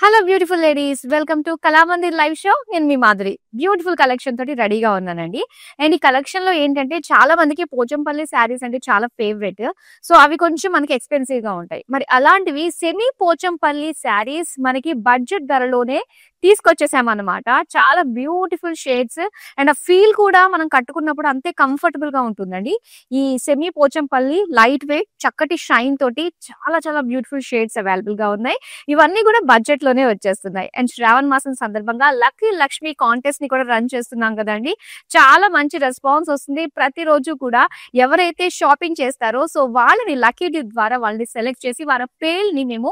Hello beautiful ladies, welcome to Kalamandir live show. నేను మీ Madhuri. Beautiful collection తోటి రెడీగా ఉన్నానండి. అండ్ ఈ కలెక్షన్ లో ఏంటంటే చాలా మందికి పోచంపల్లి శారీస్ అంటే చాలా ఫేవరెట్. సో అవి కొంచెం మనకి ఎక్స్పెన్సివ్ గా ఉంటాయి. మరి అలాంటివి సెమీ పోచంపల్లి శారీస్ మనకి బడ్జెట్ ధరలోనే తీసుకొచ్చేసామన్నమాట. చాలా బ్యూటిఫుల్ షేడ్స్ అండ్ ఆ ఫీల్ కూడా మనం కట్టుకున్నప్పుడు అంతే కంఫర్టబుల్ గా ఉంటుందండి. ఈ సెమీ పోచంపల్లి లైట్ వెయిట్ చక్కటి షైన్ తోటి చాలా చాలా బ్యూటిఫుల్ షేడ్స్ అవైలబుల్ గా ఉన్నాయి. ఇవన్నీ కూడా బడ్జెట్ లోనే వచ్చేస్తున్నాయి. అండ్ శ్రావణ మాసం సందర్భంగా లక్కీ లక్ష్మి కాంటెస్ట్ ని కూడా రన్ చేస్తున్నాం కదండి. చాలా మంచి రెస్పాన్స్ వస్తుంది. ప్రతిరోజు కూడా ఎవరైతే షాపింగ్ చేస్తారో సో వాళ్ళని లక్కీ డ్యూ ద్వారా వాళ్ళని సెలెక్ట్ చేసి వాళ్ళ పేర్ని మేము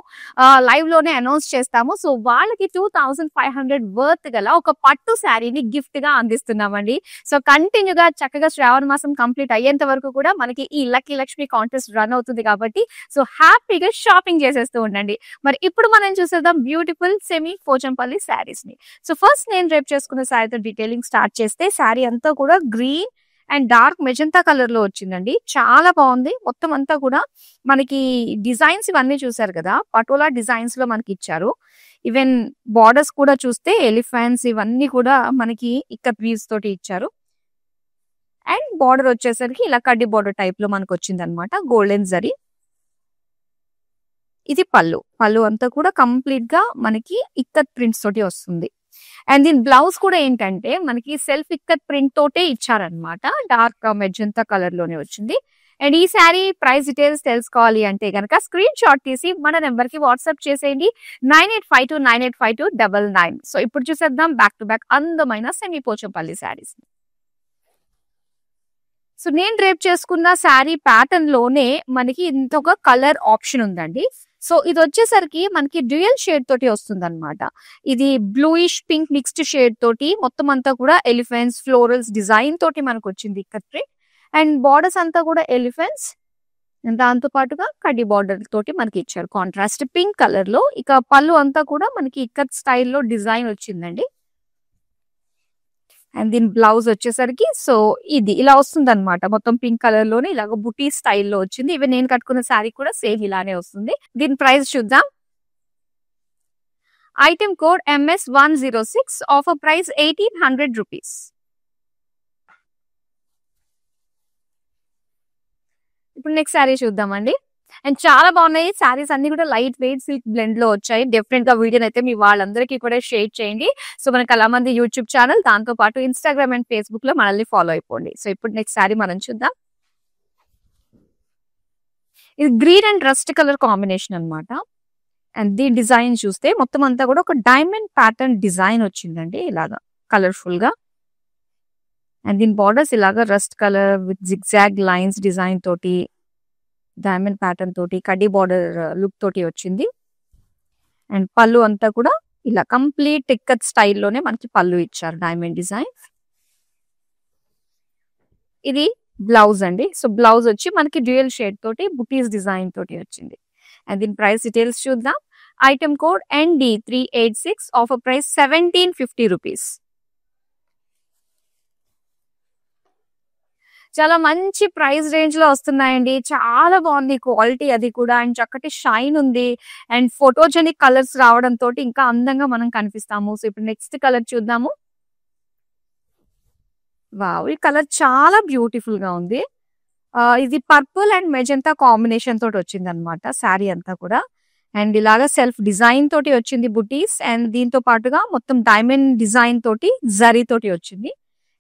లైవ్ లోనే అనౌన్స్ చేస్తాము. సో వాళ్ళకి 2500 వర్త్ గల ఒక పట్టు శారీని గిఫ్ట్ గా అందిస్తున్నామండి. సో కంటిన్యూగా చక్కగా శ్రావణ మాసం కంప్లీట్ అయ్యేంత వరకు కూడా మనకి ఈ లక్కీ లక్ష్మి కాంటెస్ట్ రన్ అవుతుంది కాబట్టి సో హ్యాపీగా షాపింగ్ చేసేస్తూ ఉండండి. మరి ఇప్పుడు మనం చూసేద్దాం బ్యూటిఫుల్ సెమీ పోచంపల్లి శారీస్ ని. సో ఫస్ట్ నేను రేపు చేసుకున్న శారీతో డీటెయిలింగ్ స్టార్ట్ చేస్తే శారీ అంతా కూడా green and dark magenta colour లో వచ్చిందండి. చాలా బాగుంది. మొత్తం అంతా కూడా మనకి డిజైన్స్ ఇవన్నీ చూసారు కదా, పటోలా డిజైన్స్ లో మనకి ఇచ్చారు. ఈవెన్ బార్డర్స్ కూడా చూస్తే ఎలిఫెంట్స్ ఇవన్నీ కూడా మనకి ఇక్కత్ వీవ్స్ తోటి ఇచ్చారు. అండ్ బార్డర్ వచ్చేసరికి ఇలా కడ్డీ బార్డర్ టైప్ లో మనకు వచ్చింది అనమాట, గోల్డెన్ జరీ. ఇది పళ్ళు అంతా కూడా కంప్లీట్ గా మనకి ఇక్కత్ ప్రింట్స్ తోటి వస్తుంది. అండ్ దీని బ్లౌజ్ కూడా ఏంటంటే మనకి సెల్ఫ్ ఇక్కత్ ప్రింట్ తోటే ఇచ్చారనమాట. డార్క్ మెజంతా కలర్ లోనే వచ్చింది. అండ్ ఈ శారీ ప్రైస్ డీటెయిల్స్ తెలుసుకోవాలి అంటే కనుక స్క్రీన్ షాట్ తీసి మన నెంబర్ కి వాట్సాప్ చేసేయండి 9852985299. సో ఇప్పుడు చూసేద్దాం బ్యాక్ టు బ్యాక్ అందమైన సెమీ పోచంపల్లి శారీస్. సో నేను రేపు చేసుకున్న శారీ ప్యాటర్న్ లోనే మనకి ఇంకొక కలర్ ఆప్షన్ ఉందండి. సో ఇది వచ్చేసరికి మనకి డ్యూయల్ షేడ్ తోటి వస్తుంది అనమాట. ఇది బ్లూయిష్ పింక్ మిక్స్డ్ షేడ్ తోటి మొత్తం అంతా కూడా ఎలిఫెంట్స్ ఫ్లోరల్స్ డిజైన్ తోటి మనకు వచ్చింది ఇక్కత్రి. అండ్ బార్డర్స్ అంతా కూడా ఎలిఫెంట్స్, దాంతో పాటుగా కడ్డీ బార్డర్ తోటి మనకి ఇచ్చారు కాంట్రాస్ట్ పింక్ కలర్ లో. ఇక పళ్ళు అంతా కూడా మనకి ఇక్కత్ స్టైల్లో డిజైన్ వచ్చిందండి. అండ్ దీని బ్లౌజ్ వచ్చేసరికి సో ఇది ఇలా వస్తుంది అనమాట. మొత్తం పింక్ కలర్ లోనే ఇలాగ బుటీ స్టైల్లో వచ్చింది. ఇవి నేను కట్టుకున్న శారీ కూడా సేమ్ ఇలానే వస్తుంది. దీని ప్రైస్ చూద్దాం. Item code MS106, offer price 1800 rupees. ఇప్పుడు నెక్స్ట్ శారీ చూద్దామండి. అండ్ చాలా బాగున్నాయి శారీస్ అన్ని కూడా లైట్ వెయిట్ సిల్క్ బ్లెండ్ లో వచ్చాయి. డెఫినెట్ గా వీడియోని అయితే మీ వాళ్ళందరికీ కూడా షేర్ చేయండి. సో మన కళామంది యూట్యూబ్ ఛానల్, దాంతో పాటు ఇన్స్టాగ్రామ్ అండ్ ఫేస్బుక్ లో మనల్ని ఫాలో అయిపోండి. సో ఇప్పుడు నెక్స్ట్ శారీ మనం చూద్దాం. ఇది green and rust colour combination అనమాట. అండ్ దీని డిజైన్ చూస్తే మొత్తం అంతా కూడా ఒక డైమండ్ ప్యాటర్న్ డిజైన్ వచ్చిందండి ఇలాగా కలర్ఫుల్ గా. అండ్ దీని బార్డర్స్ ఇలాగా rust colour with zigzag lines design తోటి డైమండ్ ప్యాటర్న్ తోటి కడ్డీ బార్డర్ లుక్ తోటి వచ్చింది. అండ్ పళ్ళు అంతా కూడా ఇలా కంప్లీట్ ఇక్కత్ స్టైల్లోనే మనకి పళ్ళు ఇచ్చారు డైమండ్ డిజైన్. ఇది బ్లౌజ్ అండి. సో బ్లౌజ్ వచ్చి మనకి డ్యూయల్ షేడ్ తోటి బుటీస్ డిజైన్ తోటి వచ్చింది. అండ్ దీని ప్రైస్ డీటెయిల్స్ చూద్దాం. Item code ND386, offer price 1750 rupees. చాలా మంచి ప్రైస్ రేంజ్ లో వస్తున్నాయండి. చాలా బాగుంది క్వాలిటీ అది కూడా. అండ్ చక్కటి షైన్ ఉంది. అండ్ ఫోటోజెనిక్ కలర్స్ రావడం తోటి ఇంకా అందంగా మనం కనిపిస్తాము. సో ఇప్పుడు నెక్స్ట్ కలర్ చూద్దాము. వావ్, ఈ కలర్ చాలా బ్యూటిఫుల్ గా ఉంది. ఇది పర్పుల్ అండ్ మెజంతా కాంబినేషన్ తోటి వచ్చింది అనమాట శారీ అంతా కూడా. అండ్ ఇలాగా సెల్ఫ్ డిజైన్ తోటి వచ్చింది బుటీస్. అండ్ దీంతో పాటుగా మొత్తం డైమండ్ డిజైన్ తోటి జరీ తోటి వచ్చింది.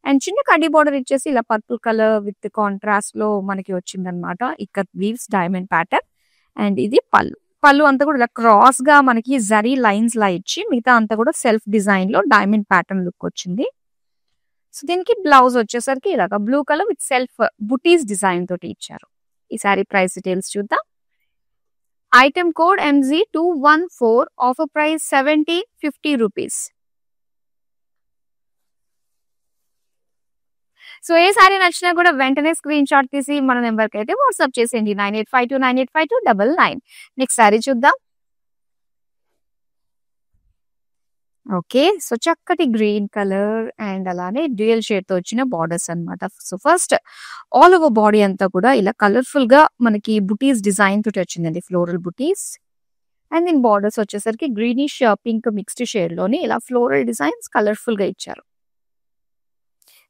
అండ్ చిన్న కడ్డీ బార్డర్ ఇచ్చేసి ఇలా పర్పుల్ కలర్ విత్ కాంట్రాస్ట్ లో మనకి వచ్చింది అనమాట ikat weaves diamond pattern. And ఇది పళ్ళు అంతా కూడా ఇలా క్రాస్ గా మనకి జరీ లైన్స్ లా ఇచ్చి మిగతా అంతా కూడా సెల్ఫ్ డిజైన్ లో డైమండ్ ప్యాటర్న్ లుక్ వచ్చింది. సో దీనికి బ్లౌజ్ వచ్చేసరికి ఇలాగా blue colour with self butis design తోటి ఇచ్చారు. ఈ సారీ ప్రైస్ డీటెయిల్స్ చూద్దాం. Item code MG214, offer price 1750 rupees. So ఏ సారీ నచ్చినా కూడా వెంటనే స్క్రీన్ షాట్ తీసి మన నెంబర్ కి అయితే వాట్సాప్ చేసేయండి 9852985299. నెక్స్ట్ సారీ చూద్దాం. ఓకే, సో చక్కటి గ్రీన్ కలర్ అండ్ అలానే డ్యూయల్ షేడ్ తో వచ్చిన బార్డర్స్ అన్నమాట. So first all over body అంతా కూడా ఇలా కలర్ఫుల్ గా మనకి బుటీస్ డిజైన్ తోటి వచ్చిందండి, ఫ్లోరల్ బుటీస్. అండ్ దీని బార్డర్స్ వచ్చేసరికి గ్రీనిష్ పింక్ మిక్స్డ్ షేడ్ లోని ఇలా ఫ్లోరల్ డిజైన్స్ కలర్ఫుల్ గా ఇచ్చారు.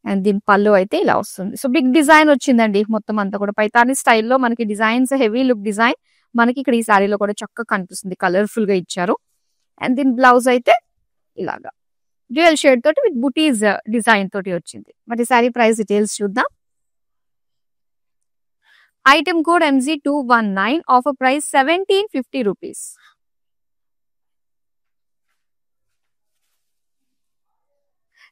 అండ్ దీని పళ్ళు అయితే ఇలా వస్తుంది. సో బిగ్ డిజైన్ వచ్చిందండి. మొత్తం అంతా కూడా పైతాని స్టైల్లో మనకి డిజైన్స్, హెవీ లుక్ డిజైన్ మనకి ఇక్కడ ఈ శారీలో కూడా చక్కగా కనిపిస్తుంది. కలర్ఫుల్ గా ఇచ్చారు. అండ్ దీని బ్లౌజ్ అయితే ఇలాగా డ్యూయల్ షేడ్ తోటి విత్ బుటీస్ డిజైన్ తోటి వచ్చింది. మరి శారీ ప్రైస్ డీటెయిల్స్ చూద్దాం. Item code MG219, offer price 1750 rupees.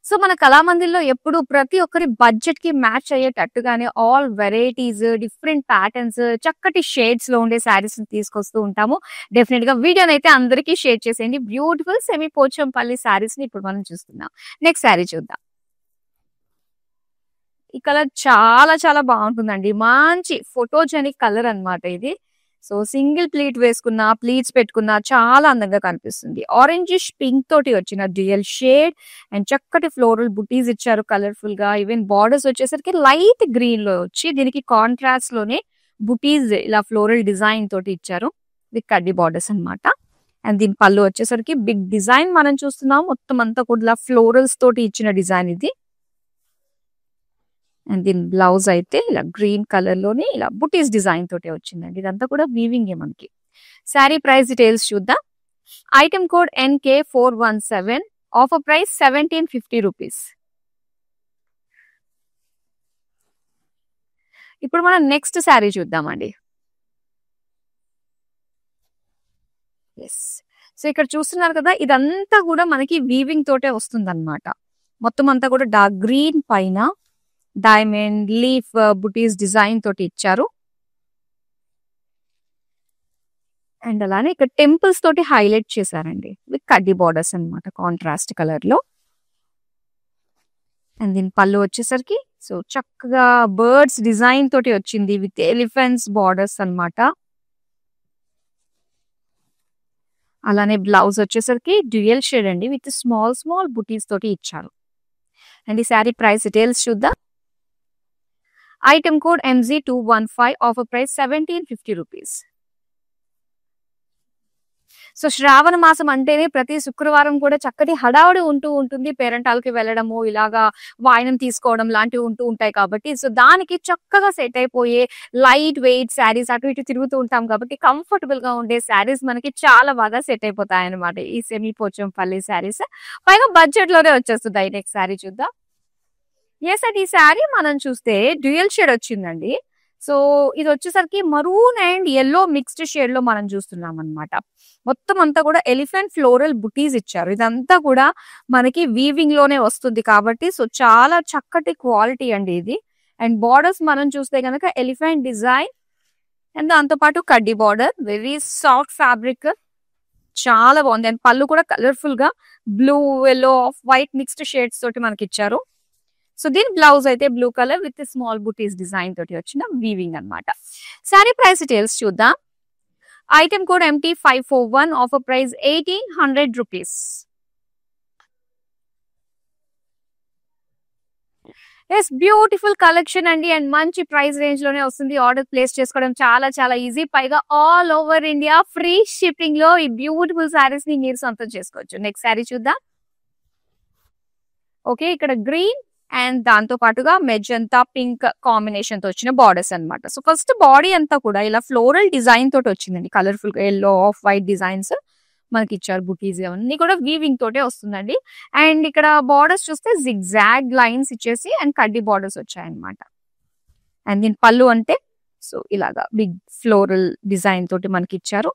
So మన కళామందిర్లో ఎప్పుడు ప్రతి ఒక్కరి బడ్జెట్ కి మ్యాచ్ అయ్యేటట్టుగానే ఆల్ వెరైటీస్, డిఫరెంట్ ప్యాటర్న్స్, చక్కటి షేడ్స్ లో ఉండే శారీస్ తీసుకొస్తూ ఉంటాము. డెఫినెట్ గా వీడియోని అయితే అందరికీ షేర్ చేసేయండి. బ్యూటిఫుల్ సెమీ పోచంపల్లి శారీస్ ని ఇప్పుడు మనం చూస్తున్నాం. నెక్స్ట్ శారీ చూద్దాం. ఈ కలర్ చాలా చాలా బాగుంటుందండి. మంచి ఫోటోజెనిక్ కలర్ అన్నమాట ఇది. సో సింగిల్ ప్లీట్ వేసుకున్నా, ప్లీట్స్ పెట్టుకున్నా చాలా అందంగా కనిపిస్తుంది. ఆరెంజిష్ పింక్ తోటి వచ్చిన డ్యూయల్ షేడ్ అండ్ చక్కటి ఫ్లోరల్ బుటీస్ ఇచ్చారు కలర్ఫుల్ గా. ఈవెన్ బార్డర్స్ వచ్చేసరికి లైట్ గ్రీన్ లో వచ్చి దీనికి కాంట్రాస్ట్ లోనే బుటీస్ ఇలా ఫ్లోరల్ డిజైన్ తోటి ఇచ్చారు విత్ కడ్డీ బార్డర్స్ అన్నమాట. అండ్ దీని పళ్ళు వచ్చేసరికి బిగ్ డిజైన్ మనం చూస్తున్నాం. మొత్తం అంతా కూడా ఇలా ఫ్లోరల్స్ తోటి ఇచ్చిన డిజైన్ ఇది. అండ్ దీని బ్లౌజ్ అయితే ఇలా గ్రీన్ కలర్ లోని ఇలా బుటీస్ డిజైన్ తోటే వచ్చిందండి. ఇదంతా కూడా వీవింగ్ మనకి. శారీ ప్రైస్ డీటెయిల్స్ చూద్దాం. Item code NK417, offer price 1750 rupees. ఇప్పుడు మనం నెక్స్ట్ శారీ చూద్దామండి. సో ఇక్కడ చూస్తున్నారు కదా, ఇదంతా కూడా మనకి వీవింగ్ తోటే వస్తుంది అనమాట. మొత్తం అంతా కూడా డార్క్ గ్రీన్ పైన డైమండ్ లీఫ్ బుటీస్ డిజైన్ తోటి ఇచ్చారు. అండ్ అలానే ఇక్కడ టెంపుల్స్ తోటి హైలైట్ చేశారండి విత్ కడ్డీ బార్డర్స్ అన్నమాట కాంట్రాస్ట్ కలర్ లో. అండ్ దీని పళ్ళు వచ్చేసరికి సో చక్కగా బర్డ్స్ డిజైన్ తోటి వచ్చింది విత్ ఎలిఫెంట్స్ బార్డర్స్ అన్నమాట. అలానే బ్లౌజ్ వచ్చేసరికి డ్యూయల్ షేడ్ అండి విత్ స్మాల్ స్మాల్ బుటీస్ తోటి ఇచ్చారు. అండ్ ఈ శారీ ప్రైస్ డీటెయిల్స్ చూద్దాం. Item code MG215, offer price 1750 rupees. So Shravana మాసం అంటేనే ప్రతి శుక్రవారం కూడా చక్కటి హడావుడి ఉంటూ ఉంటుంది. పేరెంటాలకి వెళ్ళడము, ఇలాగా వాయినం తీసుకోవడం లాంటివి ఉంటూ ఉంటాయి కాబట్టి సో దానికి చక్కగా సెట్ అయిపోయే లైట్ వెయిట్ శారీస్ అటు ఇటు తిరుగుతూ ఉంటాం కాబట్టి కంఫర్టబుల్ గా ఉండే శారీస్ మనకి చాలా బాగా సెట్ అయిపోతాయి అనమాట ఈ సెమీ పోచంపల్లి శారీస్. పైగా బడ్జెట్ లోనే వచ్చేస్తుంది. నెక్స్ట్ శారీ చూద్దాం. ఎస్ అండి, ఈ శారీ మనం చూస్తే డ్యూయల్ షేడ్ వచ్చిందండి. సో ఇది వచ్చేసరికి maroon and yellow mixed shade లో మనం చూస్తున్నాం అనమాట. మొత్తం అంతా కూడా ఎలిఫెంట్ ఫ్లోరల్ బుటీస్ ఇచ్చారు. ఇదంతా కూడా మనకి వీవింగ్ లోనే వస్తుంది కాబట్టి సో చాలా చక్కటి క్వాలిటీ అండి ఇది. అండ్ బార్డర్స్ మనం చూస్తే కనుక ఎలిఫెంట్ డిజైన్ అండ్ దాంతో పాటు కడ్డీ బార్డర్, వెరీ సాఫ్ట్ ఫ్యాబ్రిక్, చాలా బాగుంది. అండ్ పళ్ళు కూడా కలర్ఫుల్ గా blue, yellow, off white mixed shades తోటి మనకి ఇచ్చారు. సో దీని బ్లౌజ్ అయితే blue colour with small butis design తోటి వచ్చిన వీవింగ్ అన్నమాట. శారీ ప్రైస్ డీటెయిల్స్ చూద్దాం. Item code MT541, offer price 1800 rupees. Yes, beautiful collection అండి అండ్ మంచి ప్రైస్ రేంజ్ లోనే వస్తుంది. ఆర్డర్ ప్లేస్ చేసుకోవడం చాలా చాలా ఈజీ. పైగా all over India free shipping లో ఈ బ్యూటిఫుల్ శారీస్ ని మీరు సొంతం చేసుకోవచ్చు. నెక్స్ట్ శారీ చూద్దాం. ఓకే, ఇక్కడ గ్రీన్ అండ్ దాంతో పాటుగా మెజంతా పింక్ కాంబినేషన్ తో వచ్చిన బార్డర్స్ అన్నమాట. సో ఫస్ట్ బాడీ అంతా కూడా ఇలా ఫ్లోరల్ డిజైన్ తోటి వచ్చిందండి. Colourful yellow, off white designs మనకి ఇచ్చారు. బుటీస్ అవన్నీ కూడా వీవింగ్ తోటే వస్తుందండి. అండ్ ఇక్కడ బార్డర్స్ చూస్తే జిగ్జాగ్ లైన్స్ ఇచ్చేసి అండ్ కడ్డీ బార్డర్స్ వచ్చాయన్నమాట. అండ్ దీని పళ్ళు అంటే సో ఇలాగా బిగ్ ఫ్లోరల్ డిజైన్ తోటి మనకి ఇచ్చారు.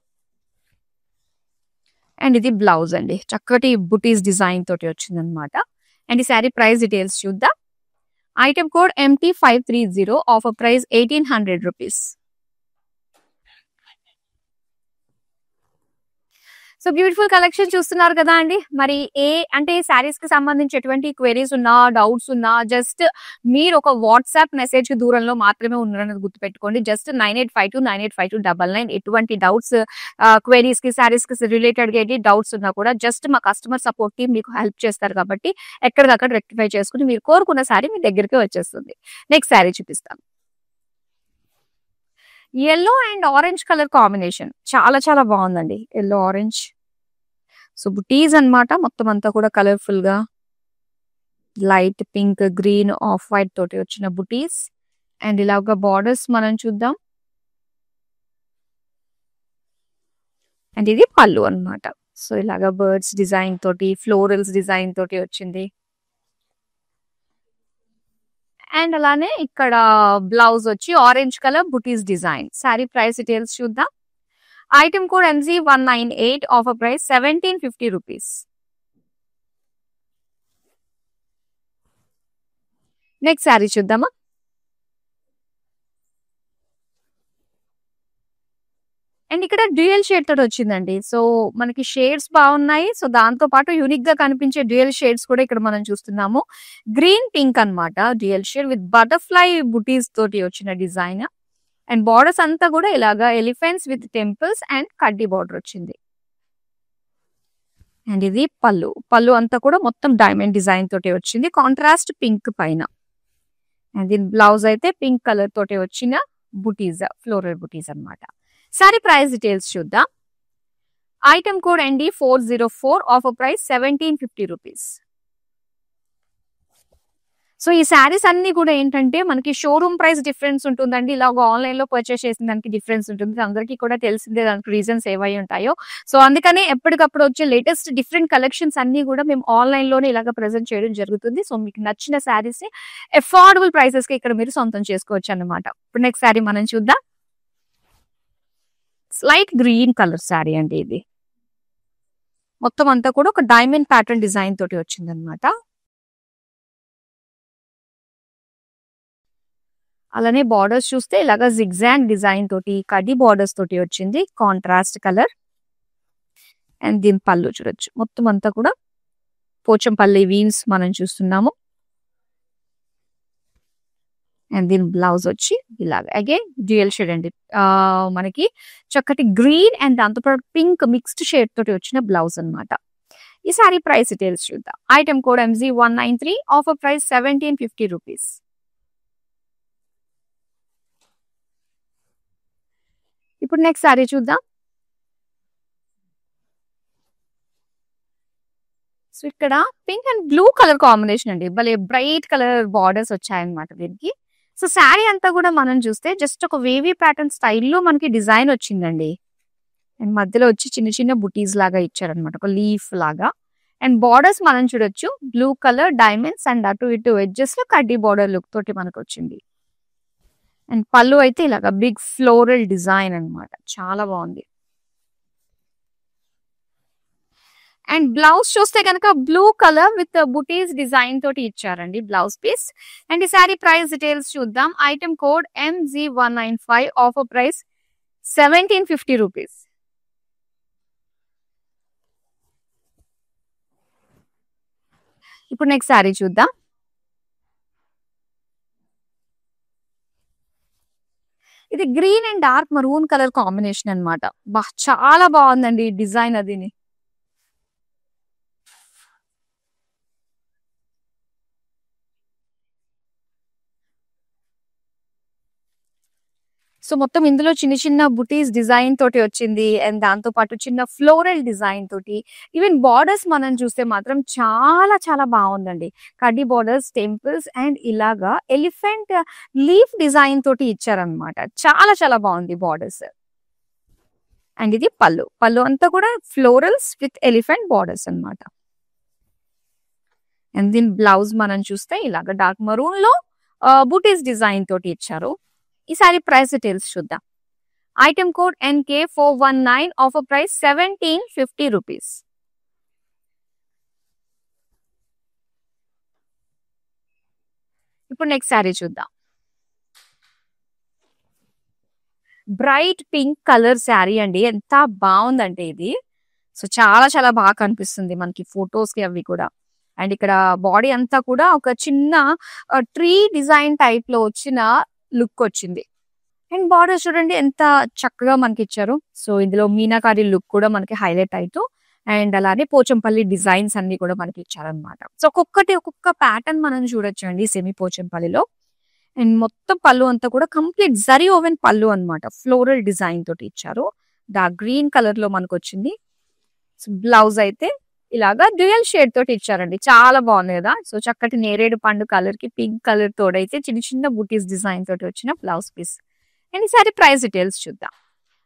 అండ్ ఇది బ్లౌజ్ అండి, చక్కటి బుటీస్ డిజైన్ తోటి వచ్చింది అనమాట. అండ్ ఈ శారీ ప్రైస్ డీటెయిల్స్ చూద్దాం. Item code MT530, offer price 1800 rupees. So beautiful collection చూస్తున్నారు కదా అండి. మరి అంటే శారీస్ కి సంబంధించి ఎటువంటి క్వెరీస్ ఉన్నా, డౌట్స్ ఉన్నా జస్ట్ మీరు ఒక వాట్సాప్ మెసేజ్ దూరంలో మాత్రమే ఉన్నారనేది గుర్తుపెట్టుకోండి. జస్ట్ 9852985299. ఎటువంటి డౌట్స్, క్వెరీస్ కి, శారీస్ కి రిలేటెడ్ గా ఎన్ని డౌట్స్ ఉన్నా కూడా జస్ట్ మా కస్టమర్ సపోర్ట్ టీమ్ మీకు హెల్ప్ చేస్తారు కాబట్టి ఎక్కడికక్కడ రెక్టిఫై చేసుకుని మీరు కోరుకున్న శారీ మీ దగ్గరికి వచ్చేస్తుంది. నెక్స్ట్ శారీ చూపిస్తాను. Yellow and orange colour combination చాలా చాలా బాగుందండి. Yellow orange. సో బుటీస్ అన్నమాట. మొత్తం అంతా కూడా కలర్ఫుల్ గా light pink, green, off white తోటి వచ్చిన బుటీస్ అండ్ ఇలాగా బార్డర్స్ మనం చూద్దాం. అండ్ ఇది పళ్ళు అన్నమాట. సో ఇలాగా బర్డ్స్ డిజైన్ తోటి, ఫ్లోరల్స్ డిజైన్ తోటి వచ్చింది. అండ్ అలానే ఇక్కడ బ్లౌజ్ వచ్చి ఆరెంజ్ కలర్ బుటీస్ డిజైన్. సారీ ప్రైస్ డీటెయిల్స్ చూద్దాం. Item code MZ198, offer price 1750 rupees. Next sari చూద్దామా. అండ్ ఇక్కడ డ్యూయల్ షేడ్ తోటి వచ్చిందండి. సో మనకి షేడ్స్ బాగున్నాయి. సో దాంతో పాటు యూనిక్ గా కనిపించే డ్యూయల్ షేడ్స్ కూడా ఇక్కడ మనం చూస్తున్నాము. గ్రీన్ పింక్ అన్నమాట డ్యూయల్ షేడ్ విత్ బటర్ఫ్లై బుటీస్ తోటి వచ్చిన డిజైన్. అండ్ బార్డర్స్ అంతా కూడా ఇలాగా ఎలిఫెంట్స్ విత్ టెంపుల్స్ అండ్ కడ్డీ బార్డర్ వచ్చింది. అండ్ ఇది పళ్ళు. పళ్ళు అంతా కూడా మొత్తం డైమండ్ డిజైన్ తోటి వచ్చింది, కాంట్రాస్ట్ పింక్ పైన. అండ్ దీని బ్లౌజ్ అయితే పింక్ కలర్ తోటి వచ్చిన బుటీస్, ఫ్లోరల్ బుటీస్ అన్నమాట. సారీ ప్రైస్ డీటెయిల్స్ చూద్దాం. Item code ND404, offer price 1750 rupees. So ఈ శారీస్ అన్ని కూడా ఏంటంటే మనకి షోరూమ్ ప్రైస్ డిఫరెన్స్ ఉంటుందండి. ఇలాగ ఆన్లైన్ లో పర్చేస్ చేసిన దానికి డిఫరెన్స్ ఉంటుంది. అందరికీ కూడా తెలిసిందే దానికి రీజన్స్ ఏవై ఉంటాయో. సో అందుకని ఎప్పటికప్పుడు వచ్చే లేటెస్ట్ డిఫరెంట్ కలెక్షన్స్ అన్ని కూడా మేము ఆన్లైన్ లోనే ఇలాగ ప్రెజెంట్ చేయడం జరుగుతుంది. సో మీకు నచ్చిన శారీస్ ని అఫోర్డబుల్ ప్రైసెస్ కి ఇక్కడ మీరు సొంతం చేసుకోవచ్చు అన్నమాట. ఇప్పుడు నెక్స్ట్ శారీ మనం చూద్దాం. స్లైట్ గ్రీన్ కలర్ శారీ అండి ఇది. మొత్తం అంతా కూడా ఒక డైమండ్ ప్యాటర్న్ డిజైన్ తోటి వచ్చింది అనమాట. అలానే బార్డర్స్ చూస్తే ఇలాగా జిగ్జాగ్ డిజైన్ తోటి కడ్డీ బార్డర్స్ తోటి వచ్చింది, కాంట్రాస్ట్ కలర్. అండ్ దీని పళ్ళు చూడొచ్చు, మొత్తం అంతా కూడా పోచంపల్లి వీవ్స్ మనం చూస్తున్నాము. అండ్ దీని బ్లౌజ్ వచ్చి ఇలాగా అగైన్ డ్యూయల్ షేడ్ అండి. మనకి చక్కటి గ్రీన్ అండ్ దాంతోపాటు పింక్ మిక్స్డ్ షేడ్ తోటి వచ్చిన బ్లౌజ్ అన్నమాట. ఈ సారీ ప్రైస్ డీటెయిల్స్ చూద్దాం. Item code MZ193, offer price 1750 rupees. ఇప్పుడు నెక్స్ట్ సారీ చూద్దాం. సో ఇక్కడ pink and blue colour combination అండి. భలే బ్రైట్ కలర్ బార్డర్స్ వచ్చాయన్నమాట దీనికి. సో శారీ అంతా కూడా మనం చూస్తే జస్ట్ ఒక వేవీ ప్యాటర్న్ స్టైల్లో మనకి డిజైన్ వచ్చిందండి. అండ్ మధ్యలో వచ్చి చిన్న చిన్న బుటీస్ లాగా ఇచ్చారనమాట, ఒక లీఫ్ లాగా. అండ్ బార్డర్స్ మనం చూడొచ్చు బ్లూ కలర్ డైమండ్స్ అండ్ అటు ఇటు ఎడ్జెస్ లో కడ్డీ బార్డర్ లుక్ తోటి మనకు వచ్చింది. అండ్ పళ్ళు అయితే ఇలాగా బిగ్ ఫ్లోరల్ డిజైన్ అన్నమాట, చాలా బాగుంది. అండ్ బ్లౌజ్ చూస్తే కనుక blue colour with butis design తోటి ఇచ్చారండి బ్లౌజ్ పీస్. అండ్ ఈ సారీ ప్రైస్ డీటెయిల్స్ చూద్దాం. Item code MZ195, offer price 1750 rupees. ఇప్పుడు నెక్స్ట్ సారీ చూద్దాం. ఇది green and dark maroon colour combination అన్నమాట. బా చాలా బాగుందండి డిజైన్ అదిని. సో మొత్తం ఇందులో చిన్న చిన్న బుటీస్ డిజైన్ తోటి వచ్చింది. అండ్ దాంతో పాటు చిన్న ఫ్లోరల్ డిజైన్ తోటి, ఈవెన్ బార్డర్స్ మనం చూస్తే మాత్రం చాలా చాలా బాగుందండి. కడ్డీ బార్డర్స్, టెంపుల్స్ అండ్ ఇలాగా ఎలిఫెంట్ లీఫ్ డిజైన్ తోటి ఇచ్చారనమాట. చాలా చాలా బాగుంది బార్డర్స్. అండ్ ఇది పళ్ళు. పళ్ళు అంతా కూడా ఫ్లోరల్స్ విత్ ఎలిఫెంట్ బార్డర్స్ అన్నమాట. అండ్ దీని బ్లౌజ్ మనం చూస్తే ఇలాగా డార్క్ మరూన్ లో బూటీస్ డిజైన్ తోటి ఇచ్చారు. ఈ సారీ ప్రైస్ డీటెయిల్స్ చూద్దాం. Item code NK419, offer price 1750 rupees. ఇప్పుడు నెక్స్ట్ సారీ చూద్దాం. బ్రైట్ పింక్ కలర్ శారీ అండి, ఎంత బాగుందంటే ఇది. సో చాలా చాలా బాగా కనిపిస్తుంది మనకి ఫొటోస్ కి అవి కూడా. అండ్ ఇక్కడ బాడీ అంతా కూడా ఒక చిన్న ట్రీ డిజైన్ టైప్ లో వచ్చిన లుక్ వచ్చింది. అండ్ బార్డర్ చూడండి ఎంత చక్కగా మనకి ఇచ్చారు. సో ఇందులో మీనాకారి లుక్ కూడా మనకి హైలైట్ అవుతూ, అండ్ అలానే పోచంపల్లి డిజైన్స్ అన్ని కూడా మనకి ఇచ్చారనమాట. సో ఒక్కొక్క ప్యాటర్న్ మనం చూడొచ్చు అండి సెమీ పోచంపల్లిలో. అండ్ మొత్తం పళ్ళు అంతా కూడా కంప్లీట్ జరీ ఓవెన్ పళ్ళు అన్నమాట. ఫ్లోరల్ డిజైన్ తోటి ఇచ్చారు. డార్క్ గ్రీన్ కలర్ లో మనకు వచ్చింది. బ్లౌజ్ అయితే ఇలాగా డ్యూయల్ షేడ్ తోటి ఇచ్చారండి. చాలా బాగుంది కదా. సో చక్కటి నేరేడు పండు కలర్ కి పింక్ కలర్ తోడైతే చిన్న చిన్న బుటీస్ డిజైన్ తోటి వచ్చిన బ్లౌజ్ పీస్. అండ్ ఈసారి ప్రైస్ డీటెయిల్స్ చూద్దాం.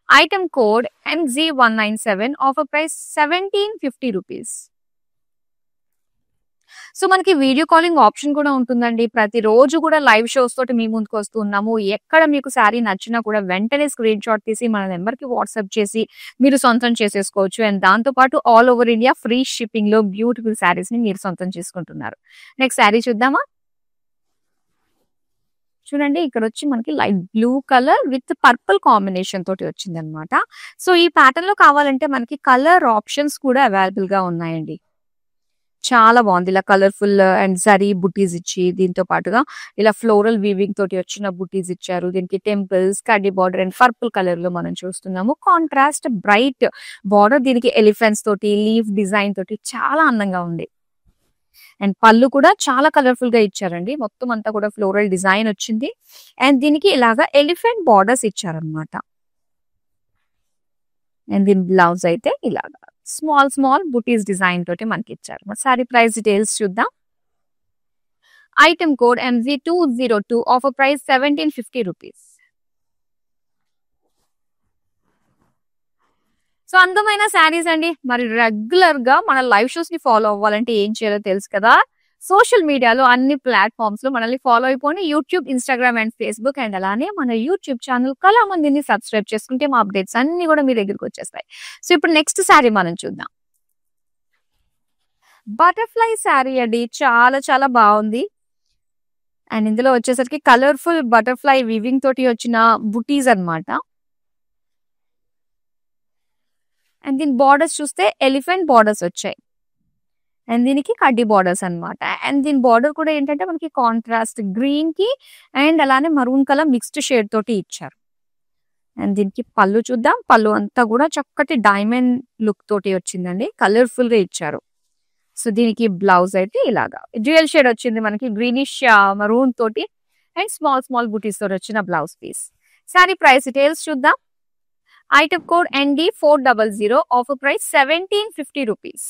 Item code MG197, offer price 1750 rupees. So మనకి వీడియో కాలింగ్ ఆప్షన్ కూడా ఉంటుందండి. ప్రతిరోజు కూడా లైవ్ షోస్ తోటి మీ ముందుకు వస్తూ ఉన్నాము. ఎక్కడ మీకు శారీ నచ్చినా కూడా వెంటనే స్క్రీన్ షాట్ తీసి మన నెంబర్ కి వాట్సాప్ చేసి మీరు సొంతం చేసేసుకోవచ్చు. అండ్ దాంతో పాటు all over India free shipping లో బ్యూటిఫుల్ శారీస్ ని మీరు సొంతం చేసుకుంటున్నారు. నెక్స్ట్ శారీ చూద్దామా. చూడండి, ఇక్కడ వచ్చి మనకి light blue colour with purple combination తోటి వచ్చింది అనమాట. సో ఈ ప్యాటర్న్ లో కావాలంటే మనకి కలర్ ఆప్షన్స్ కూడా అవైలబుల్ గా ఉన్నాయండి. చాలా బాగుంది. ఇలా కలర్ఫుల్ అండ్ జరీ బుటీస్ ఇచ్చి దీంతో పాటుగా ఇలా ఫ్లోరల్ వీవింగ్ తోటి వచ్చిన బుటీస్ ఇచ్చారు. దీనికి టెంపుల్స్, కడ్డీ బార్డర్ అండ్ పర్పుల్ కలర్ లో మనం చూస్తున్నాము. కాంట్రాస్ట్ బ్రైట్ బార్డర్, దీనికి ఎలిఫెంట్స్ తోటి లీఫ్ డిజైన్ తోటి చాలా అందంగా ఉంది. అండ్ పళ్ళు కూడా చాలా కలర్ఫుల్ గా ఇచ్చారండి. మొత్తం అంతా కూడా ఫ్లోరల్ డిజైన్ వచ్చింది. అండ్ దీనికి ఇలాగా ఎలిఫెంట్ బార్డర్స్ ఇచ్చారనమాట. అండ్ దీని బ్లౌజ్ అయితే ఇలాగా స్మాల్ స్మాల్ బుటీస్ డిజైన్ తోటి మనకి ఇచ్చారు. సారీ ప్రైస్ డీటెయిల్స్ చూద్దాం. Item code MG202, offer price 1750 rupees. So అందమైన శారీస్ అండి. మరి రెగ్యులర్ గా మన లైవ్ షోస్ ని ఫాలో అవ్వాలంటే ఏం చేయాలో తెలుసు కదా. సోషల్ మీడియాలో అన్ని ప్లాట్ఫామ్స్ లో మనల్ని ఫాలో అయిపోయి YouTube, Instagram and Facebook, and అలానే మన యూట్యూబ్ ఛానల్ కళామందిని సబ్స్క్రైబ్ చేసుకుంటే మా అప్డేట్స్ అన్ని కూడా మీ దగ్గరికి వచ్చేస్తాయి. సో ఇప్పుడు నెక్స్ట్ శారీ మనం చూద్దాం. బటర్ఫ్లై శారీ అండి. చాలా చాలా బాగుంది. అండ్ ఇందులో వచ్చేసరికి కలర్ఫుల్ బటర్ఫ్లై వివింగ్ తోటి వచ్చిన బుటీస్ అన్నమాట. అండ్ దీని బార్డర్స్ చూస్తే ఎలిఫెంట్ బార్డర్స్ వచ్చాయి. అండ్ దీనికి కడ్డీ బార్డర్స్ అన్నమాట. అండ్ దీని బార్డర్ కూడా ఏంటంటే మనకి కాంట్రాస్ట్ గ్రీన్ కి అండ్ అలానే మరూన్ కలర్ మిక్స్డ్ షేడ్ తోటి ఇచ్చారు. అండ్ దీనికి పళ్ళు చూద్దాం. పళ్ళు అంతా కూడా చక్కటి డైమండ్ లుక్ తోటి వచ్చిందండి. కలర్ఫుల్ గా ఇచ్చారు. సో దీనికి బ్లౌజ్ అయితే ఇలాగా డ్యూయల్ షేడ్ వచ్చింది మనకి, గ్రీనిష్ మరూన్ తోటి అండ్ స్మాల్ స్మాల్ బుటీస్ తోటి వచ్చిన blouse piece. Sari price details చూద్దాం. Item code ND400, offer price 1750 rupees.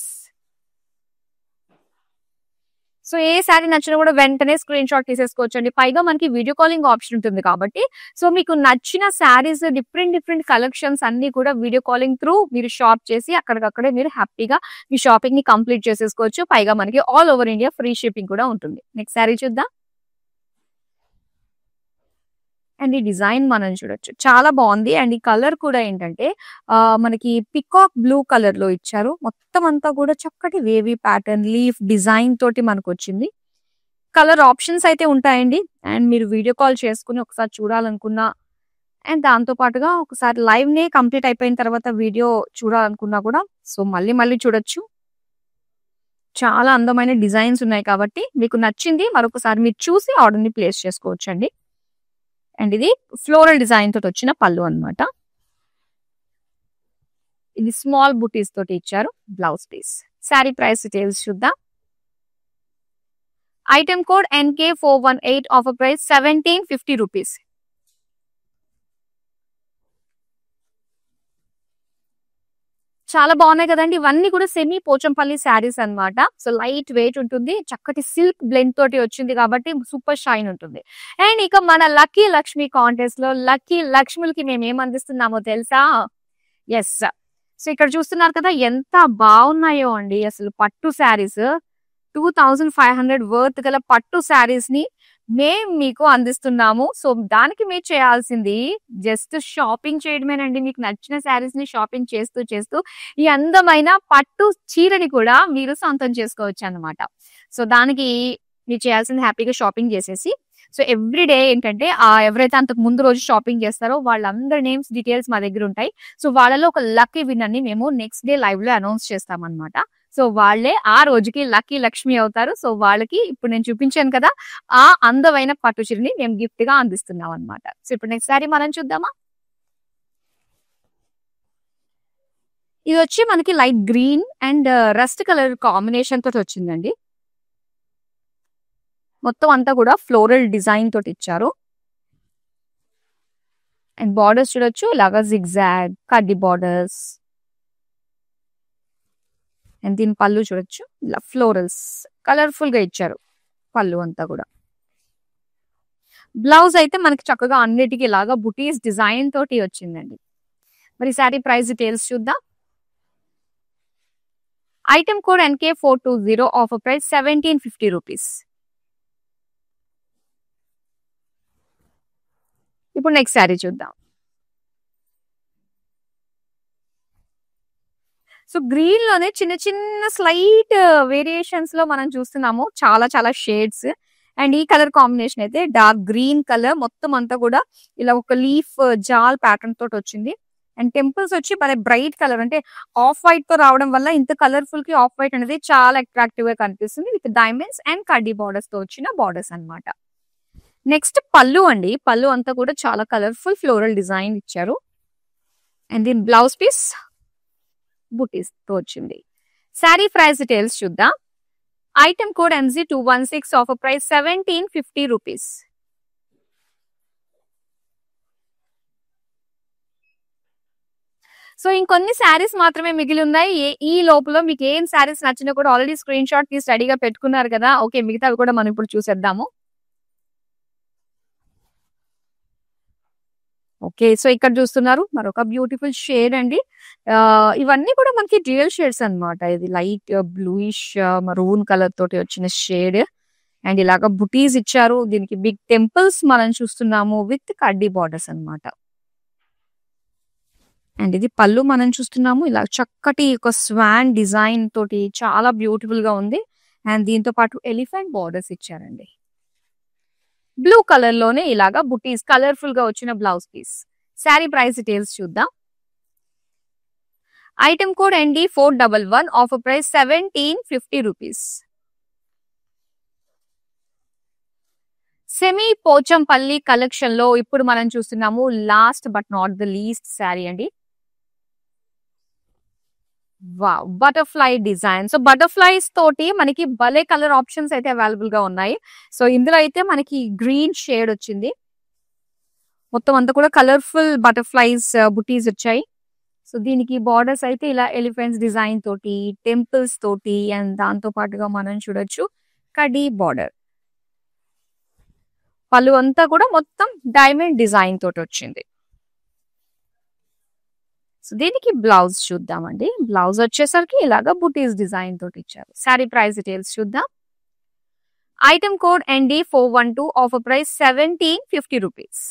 So ఏ శారీ నచ్చినా కూడా వెంటనే స్క్రీన్ షాట్ తీసేసుకోవచ్చు అండి. పైగా మనకి వీడియో కాలింగ్ ఆప్షన్ ఉంటుంది కాబట్టి సో మీకు నచ్చిన శారీస్ డిఫరెంట్ డిఫరెంట్ కలెక్షన్స్ అన్ని కూడా వీడియో కాలింగ్ త్రూ మీరు షాప్ చేసి అక్కడికక్కడే మీరు హ్యాపీగా మీ షాపింగ్ ని కంప్లీట్ చేసేసుకోవచ్చు. పైగా మనకి all over India free shipping కూడా ఉంటుంది. నెక్స్ట్ శారీ చూద్దాం. అండ్ ఈ డిజైన్ మనం చూడొచ్చు, చాలా బాగుంది. అండ్ ఈ కలర్ కూడా ఏంటంటే మనకి పికాక్ బ్లూ కలర్ లో ఇచ్చారు. మొత్తం అంతా కూడా చక్కటి వేవీ ప్యాటర్న్ లీఫ్ డిజైన్ తోటి మనకు వచ్చింది. కలర్ ఆప్షన్స్ అయితే ఉంటాయండి. అండ్ మీరు వీడియో కాల్ చేసుకుని ఒకసారి చూడాలనుకున్నా అండ్ దాంతో పాటుగా ఒకసారి లైవ్ నే కంప్లీట్ అయిపోయిన తర్వాత వీడియో చూడాలనుకున్నా కూడా సో మళ్ళీ మళ్ళీ చూడొచ్చు. చాలా అందమైన డిజైన్స్ ఉన్నాయి కాబట్టి మీకు నచ్చింది మరొకసారి మీరు చూసి ఆర్డర్ ని ప్లేస్ చేసుకోవచ్చు అండి. అండ్ ఇది ఫ్లోరల్ డిజైన్ తోటి వచ్చిన పళ్ళు అన్నమాట. ఇది స్మాల్ బుటీస్ తోటి ఇచ్చారు blouse piece. Sari price details చూద్దాం. Item code NK418, offer price 1750 rupees. చాలా బాగున్నాయి కదండి. ఇవన్నీ కూడా సెమీ పోచంపల్లి శారీస్ అన్నమాట. సో లైట్ వెయిట్ ఉంటుంది. చక్కటి సిల్క్ బ్లెండ్ తోటి వచ్చింది కాబట్టి సూపర్ షైన్ ఉంటుంది. అండ్ ఇక మన లక్కీ లక్ష్మి కాంటెస్ట్ లో లక్కీ లక్ష్ములకి మేము ఏం అందిస్తున్నామో తెలుసా? ఎస్. సో ఇక్కడ చూస్తున్నారు కదా ఎంత బాగున్నాయో అండి. అసలు పట్టు శారీస్ 2500 వర్త్ గల పట్టు శారీస్ ని మేము మీకు అందిస్తున్నాము. సో దానికి మీరు చేయాల్సింది జస్ట్ షాపింగ్ చేయడమేనండి. మీకు నచ్చిన శారీస్ ని షాపింగ్ చేస్తూ చేస్తూ ఈ అందమైన పట్టు చీరని కూడా మీరు సొంతం చేసుకోవచ్చు అన్నమాట. సో దానికి మీరు చేయాల్సింది హ్యాపీగా షాపింగ్ చేసేసి సో ఎవ్రీ డే ఏంటంటే ఎవరైతే అంతకు ముందు రోజు షాపింగ్ చేస్తారో వాళ్ళందరి నేమ్స్ డీటెయిల్స్ మా దగ్గర ఉంటాయి. సో వాళ్ళలో ఒక లక్కీ విన్నర్ ని మేము నెక్స్ట్ డే లైవ్ లో అనౌన్స్ చేస్తామన్నమాట. సో వాళ్ళే ఆ రోజుకి లక్కీ లక్ష్మి అవుతారు. సో వాళ్ళకి ఇప్పుడు నేను చూపించాను కదా ఆ అందమైన పట్టు చీరని మేము గిఫ్ట్ గా అందిస్తున్నాం అన్నమాట. సో ఇప్పుడు నెక్స్ట్ సారి మనం చూద్దామా. ఇది వచ్చి మనకి light green and rust colour combination తోటి వచ్చిందండి. మొత్తం అంతా కూడా ఫ్లోరల్ డిజైన్ తోటి ఇచ్చారు. అండ్ బార్డర్స్ చూడొచ్చు ఇలాగా జిగ్జాగ్ కడ్డీ బార్డర్స్. అండ్ దీని పళ్ళు చూడొచ్చు ఇలా ఫ్లోరల్స్ కలర్ఫుల్ గా ఇచ్చారు పళ్ళు అంతా కూడా. బ్లౌజ్ అయితే మనకి చక్కగా అన్నిటికీ ఇలాగా బుటీస్ డిజైన్ తోటి వచ్చిందండి. మరి శారీ ప్రైస్ డీటెయిల్స్ చూద్దాం. Item code NK420, offer price 1750 rupees. ఇప్పుడు నెక్స్ట్ శారీ చూద్దాం. సో గ్రీన్ లోనే చిన్న చిన్న స్లైట్ వేరియేషన్స్ లో మనం చూస్తున్నాము, చాలా చాలా షేడ్స్. అండ్ ఈ కలర్ కాంబినేషన్ అయితే డార్క్ గ్రీన్ కలర్, మొత్తం అంతా కూడా ఇలా ఒక లీఫ్ జాల్ ప్యాటర్న్ తోటి వచ్చింది. అండ్ టెంపుల్స్ వచ్చి భలే బ్రైట్ కలర్, అంటే ఆఫ్ వైట్ తో రావడం వల్ల ఇంత కలర్ఫుల్ కి ఆఫ్ వైట్ అనేది చాలా అట్రాక్టివ్ గా కనిపిస్తుంది. విత్ డైమండ్స్ అండ్ కడ్డీ బార్డర్స్ తో వచ్చిన బార్డర్స్ అన్నమాట. నెక్స్ట్ పళ్ళు అండి. పళ్ళు అంతా కూడా చాలా కలర్ఫుల్ ఫ్లోరల్ డిజైన్ ఇచ్చారు. అండ్ దీని బ్లౌజ్ పీస్ బుటీస్ తో వచ్చింది. శారీ ప్రైస్ డీటెయిల్స్ చూద్దాం. Item code MG216, offer price 1750 rupees. So ఇంకొన్ని శారీస్ మాత్రమే మిగిలి ఉన్నాయి. ఈ లోపల మీకు ఏం శారీస్ నచ్చినా కూడా ఆల్రెడీ స్క్రీన్ షాట్ తీసి రెడీగా పెట్టుకున్నారు కదా. ఓకే, మిగతావి కూడా మనం ఇప్పుడు చూసేద్దాము. ఓకే, సో ఇక్కడ చూస్తున్నారు మరొక బ్యూటిఫుల్ షేడ్ అండి. ఇవన్నీ కూడా మనకి డ్యూయల్ షేడ్స్ అన్నమాట. ఇది లైట్ బ్లూయిష్ మరూన్ కలర్ తోటి వచ్చిన షేడ్. అండ్ ఇలాగా బుటీస్ ఇచ్చారు. దీనికి బిగ్ టెంపుల్స్ మనం చూస్తున్నాము విత్ కడ్డీ బార్డర్స్ అన్నమాట. అండ్ ఇది పళ్ళు మనం చూస్తున్నాము, ఇలా చక్కటి ఒక స్వాన్ డిజైన్ తోటి చాలా బ్యూటిఫుల్ గా ఉంది. అండ్ దీంతో పాటు ఎలిఫెంట్ బార్డర్స్ ఇచ్చారండి. బ్లూ కలర్ లోనే ఇలాగా బుటీస్ కలర్ఫుల్ గా వచ్చిన blouse piece. Sari price details చూద్దాం. Item code ND411, offer price 1750 rupees. Semi Pochampally collection లో ఇప్పుడు మనం చూస్తున్నాము last but not the least sari అండి. Wow, butterfly design. So butterflies తోటి మనకి భలే కలర్ ఆప్షన్స్ అయితే అవైలబుల్ గా ఉన్నాయి. సో ఇందులో అయితే మనకి గ్రీన్ షేడ్ వచ్చింది. మొత్తం అంతా కూడా కలర్ఫుల్ బటర్ఫ్లైస్ బుటీస్ వచ్చాయి. సో దీనికి బార్డర్స్ అయితే ఇలా ఎలిఫెంట్స్ డిజైన్ తోటి, టెంపుల్స్ తోటి, అండ్ దాంతో పాటుగా మనం చూడొచ్చు కడ్డీ బార్డర్. పళ్ళు అంతా కూడా మొత్తం డైమండ్ డిజైన్ తోటి వచ్చింది. సో దీనికి బ్లౌజ్ చూద్దామండి. బ్లౌజ్ వచ్చేసరికి ఇలాగా బుటీస్ డిజైన్ తోటి ఇచ్చారు. శారీ ప్రైస్ డీటెయిల్స్ చూద్దాం. Item code ND412, offer price 1750 rupees.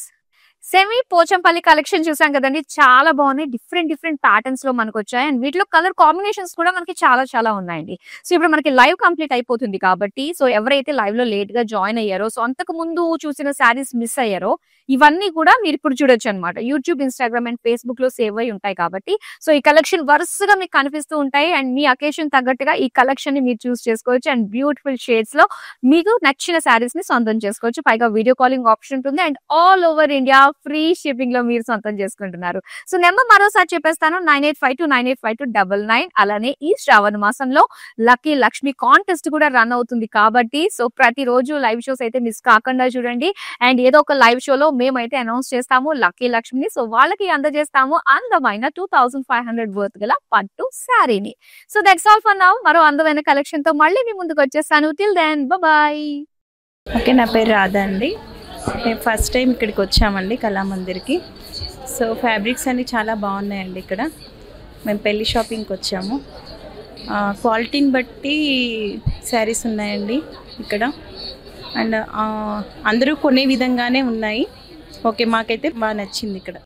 Semi Pochampally collection చూసాం కదండి, చాలా బాగున్నాయి. డిఫరెంట్ ప్యాటర్న్స్ లో మనకు వచ్చాయి. అండ్ వీటిలో కలర్ కాంబినేషన్స్ కూడా మనకి చాలా ఉన్నాయండి. సో ఇప్పుడు మనకి లైవ్ కంప్లీట్ అయిపోతుంది కాబట్టి, సో ఎవరైతే లైవ్ లో లేట్ గా జాయిన్ అయ్యారో, సో అంతకు ముందు చూసిన శారీస్ మిస్ అయ్యారో, ఇవన్నీ కూడా మీరు ఇప్పుడు చూడొచ్చు అనమాట. యూట్యూబ్, ఇన్స్టాగ్రామ్ అండ్ ఫేస్బుక్ లో సేవ్ అయి ఉంటాయి కాబట్టి, సో ఈ కలెక్షన్ వరుసగా మీకు కనిపిస్తూ ఉంటాయి. అండ్ మీ అకేషన్ తగ్గట్టుగా ఈ కలెక్షన్ ని మీరు చూస్ చేసుకోవచ్చు. అండ్ బ్యూటిఫుల్ షేడ్స్ లో మీకు నచ్చిన శారీస్ ని సొంతం చేసుకోవచ్చు. పైగా వీడియో కాలింగ్ ఆప్షన్ ఉంటుంది. And all over India free shipping లో మీరు సొంతం చేసుకుంటున్నారు. సో నెంబర్ మరోసారి చెప్పేస్తాను, 9852985299. అలానే ఈ శ్రావణ మాసంలో లక్కీ లక్ష్మి కాంటెస్ట్ కూడా రన్ అవుతుంది కాబట్టి, సో ప్రతిరోజు లైవ్ షోస్ అయితే మిస్ కాకుండా చూడండి. అండ్ ఏదో ఒక లైవ్ షోలో మేమైతే అనౌన్స్ చేస్తాము లక్కీ లక్ష్మిని. సో వాళ్ళకి అందజేస్తాము అందమైన 2500 వర్త్ గల పట్టు శారీని. So that's all for now. మరో అందమైన కలెక్షన్ తో మళ్ళీ మీ ముందుకు వచ్చేస్తాను. Till then bye. ఓకే, నా పేరు రాధా అండి. మేము ఫస్ట్ టైం ఇక్కడికి వచ్చామండి కళామందిర్కి. సో ఫ్యాబ్రిక్స్ అన్నీ చాలా బాగున్నాయండి ఇక్కడ. మేము పెళ్లి షాపింగ్కి వచ్చాము. క్వాలిటీని బట్టి శారీస్ ఉన్నాయండి ఇక్కడ. అండ్ అందరూ కొనే విధంగానే ఉన్నాయి. ఓకే, మాకైతే బాగా నచ్చింది ఇక్కడ.